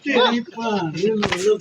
ਤੇਰੀ ਭਾਰੇ ਮੋਲੋ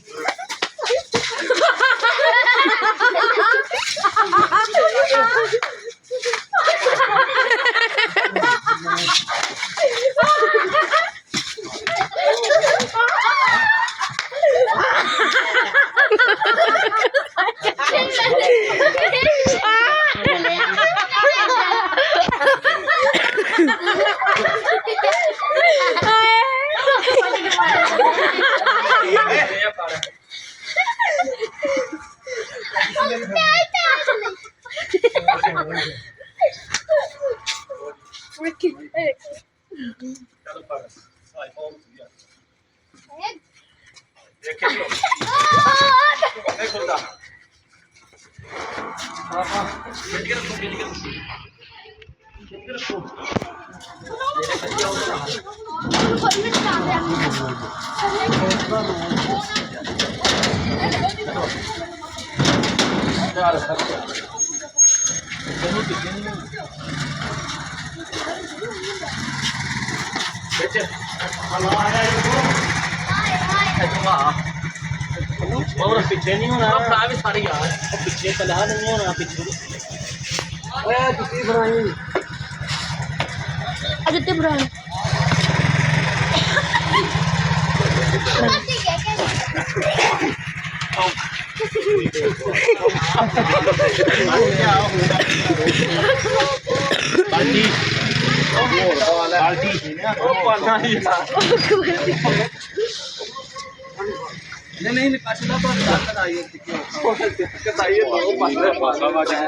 पिछे नहीं होना भी सारी यार पिछे कला नहीं होना पिछे जुत्ती बनाई जुत्ती बनाई नहीं पास ना पर दिक्कत आई है दिक्कत आई है तो पासा वाजा है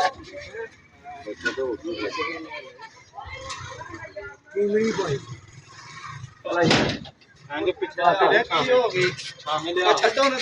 कीमड़ी भाई चला आगे पीछे की हो गई छामे ले छड्डो ना